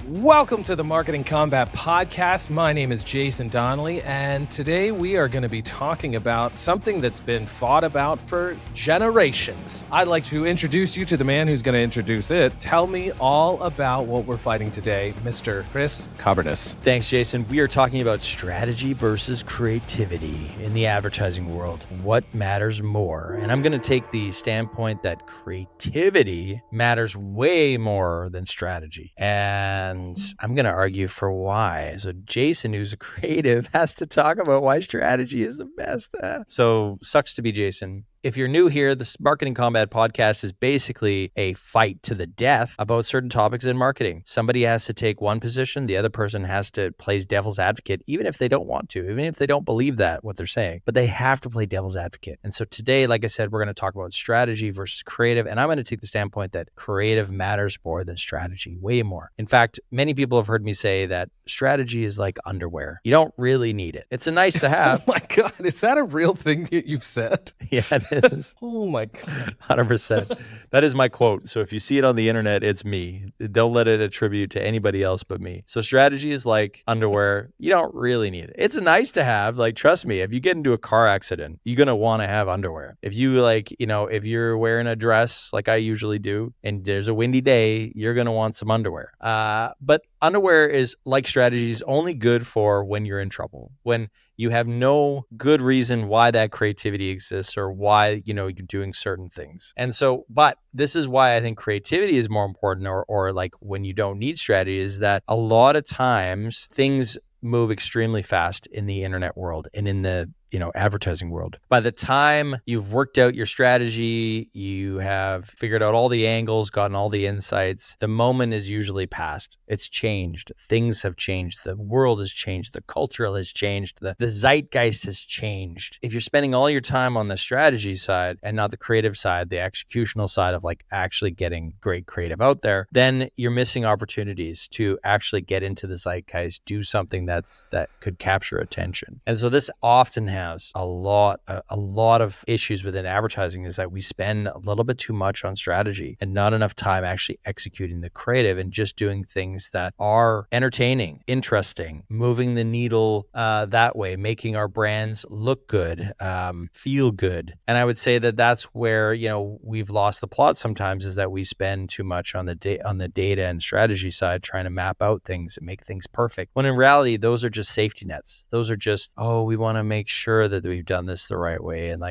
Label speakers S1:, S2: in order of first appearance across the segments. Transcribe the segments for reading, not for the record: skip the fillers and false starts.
S1: Welcome to the Marketing Combat Podcast. My name is Jason Donnelly, and today we are going to be talking about something that's been fought about for generations. I'd like to introduce you to the man who's going to introduce it. Tell me all about what we're fighting today, Mr. Chris Coburnus.
S2: Thanks, Jason. We are talking about strategy versus creativity in the advertising world. What matters more? And I'm going to take the standpoint that creativity matters way more than strategy. And I'm going to argue for why. So Jason, who's a creative, has to talk about why strategy is the best. So sucks to be Jason. If you're new here, the Marketing Combat Podcast is basically a fight to the death about certain topics in marketing. Somebody has to take one position, the other person has to play devil's advocate, even if they don't want to, even if they don't believe that, what they're saying, but they have to play devil's advocate. And so today, like I said, we're going to talk about strategy versus creative, and I'm going to take the standpoint that creative matters more than strategy, way more. In fact, many people have heard me say that strategy is like underwear. You don't really need it. It's a nice to have.
S1: Oh my God, is that a real thing that you've said?
S2: Yeah, it is.
S1: Oh my God.
S2: 100%. That is my quote. So if you see it on the internet, it's me. Don't let it attribute to anybody else but me. So strategy is like underwear. You don't really need it. It's nice to have. Like, trust me, if you get into a car accident, you're going to want to have underwear. If you if you're wearing a dress like I usually do, and there's a windy day, you're going to want some underwear. But underwear is like strategies only good for when you're in trouble, when you have no good reason why that creativity exists or why, you're doing certain things. And so, but this is why I think creativity is more important or like when you don't need strategy is that a lot of times things move extremely fast in the internet world and in the advertising world. By the time you've worked out your strategy, you have figured out all the angles, gotten all the insights, the moment is usually past. It's changed. Things have changed. The world has changed. The culture has changed. The zeitgeist has changed. If you're spending all your time on the strategy side and not the creative side, the executional side of like actually getting great creative out there, then you're missing opportunities to actually get into the zeitgeist, do something that could capture attention. And so this often has a lot of issues within advertising is that we spend a little bit too much on strategy and not enough time actually executing the creative and just doing things that are entertaining, interesting, moving the needle that way, making our brands look good, feel good. And I would say that that's where, we've lost the plot sometimes is that we spend too much on the data and strategy side trying to map out things and make things perfect. When in reality, those are just safety nets. Those are just, we want to make sure that we've done this the right way. And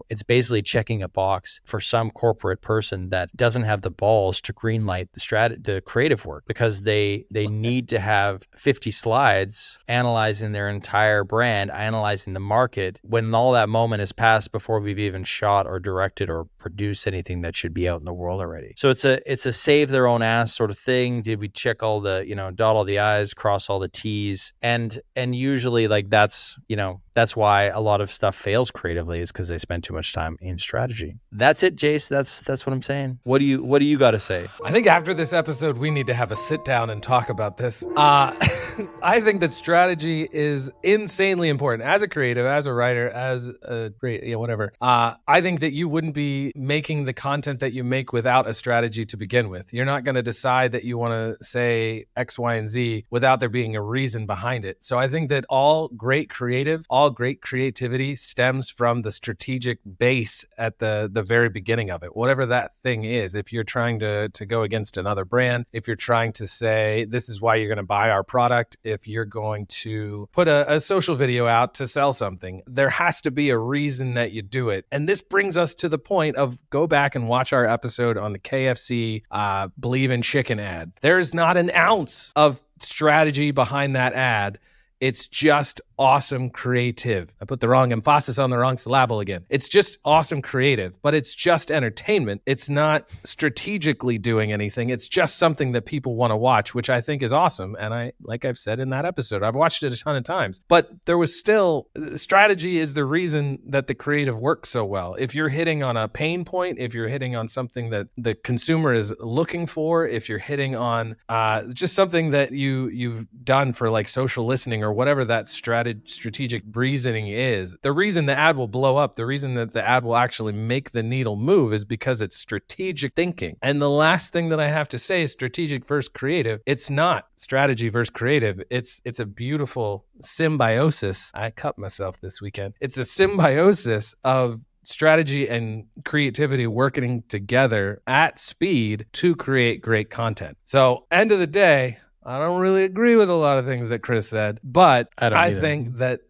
S2: it's basically checking a box for some corporate person that doesn't have the balls to greenlight the creative work because they need to have 50 slides analyzing their entire brand, analyzing the market when all that moment has passed before we've even shot or directed or produced anything that should be out in the world already. So it's a save their own ass sort of thing. Did we check all the, dot all the I's, cross all the T's? And usually that's why a lot of stuff fails creatively is because they spend too much time in strategy. That's it, Jace. That's what I'm saying. What do you got to say?
S1: I think after this episode, we need to have a sit down and talk about this. I think that strategy is insanely important as a creative, as a writer, as a whatever. I think that you wouldn't be making the content that you make without a strategy to begin with. You're not going to decide that you want to say X, Y, and Z without there being a reason behind it. So I think that all great creativity stems from the strategic base at the very beginning of it, whatever that thing is. If you're trying to go against another brand, if you're trying to say, this is why you're going to buy our product, if you're going to put a social video out to sell something, there has to be a reason that you do it. And this brings us to the point of go back and watch our episode on the KFC Believe in Chicken ad. There's not an ounce of strategy behind that ad. It's just awesome creative. I put the wrong emphasis on the wrong syllable again. It's just awesome creative, but it's just entertainment. It's not strategically doing anything. It's just something that people want to watch, which I think is awesome. And like I've said in that episode, I've watched it a ton of times, but there was still, strategy is the reason that the creative works so well. If you're hitting on a pain point, if you're hitting on something that the consumer is looking for, if you're hitting on just something that you've done for like social listening or or whatever that strategic reasoning is, the reason the ad will blow up, the reason that the ad will actually make the needle move is because it's strategic thinking. And the last thing that I have to say is strategic versus creative. It's not strategy versus creative. It's a beautiful symbiosis. I cut myself this weekend. It's a symbiosis of strategy and creativity working together at speed to create great content. So, end of the day, I don't really agree with a lot of things that Chris said, but I think that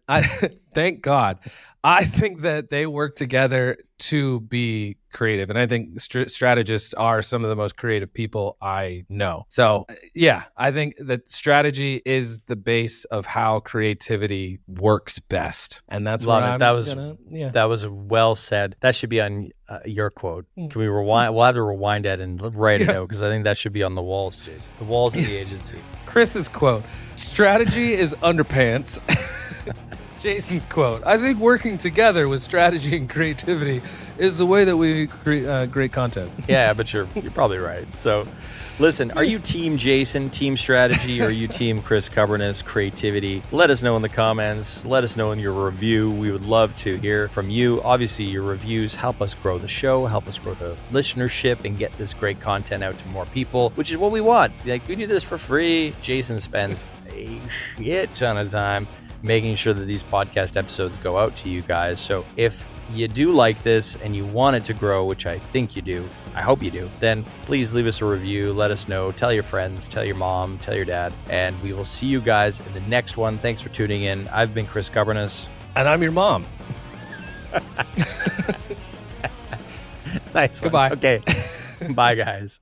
S1: thank God, I think that they work together to be creative. And I think strategists are some of the most creative people I know. So yeah, I think that strategy is the base of how creativity works best. And that's what I'm
S2: that was well said. That should be on your quote. Can we rewind? We'll have to rewind that and write it out because I think that should be on the walls, Jason. The walls of the agency.
S1: Chris's quote, strategy is underpants. Jason's quote, I think working together with strategy and creativity is the way that we create great content.
S2: Yeah, but you're probably right. So listen, are you team Jason, team strategy, or are you team Chris Cuberness, creativity? Let us know in the comments. Let us know in your review. We would love to hear from you. Obviously, your reviews help us grow the show, help us grow the listenership, and get this great content out to more people, which is what we want. Like, we do this for free. Jason spends a shit ton of time making sure that these podcast episodes go out to you guys. So if you do like this and you want it to grow, which I think you do, I hope you do, then please leave us a review. Let us know. Tell your friends, tell your mom, tell your dad, and we will see you guys in the next one. Thanks for tuning in. I've been Chris Cuberness.
S1: And I'm your mom.
S2: Nice one.
S1: Goodbye.
S2: Okay. Bye, guys.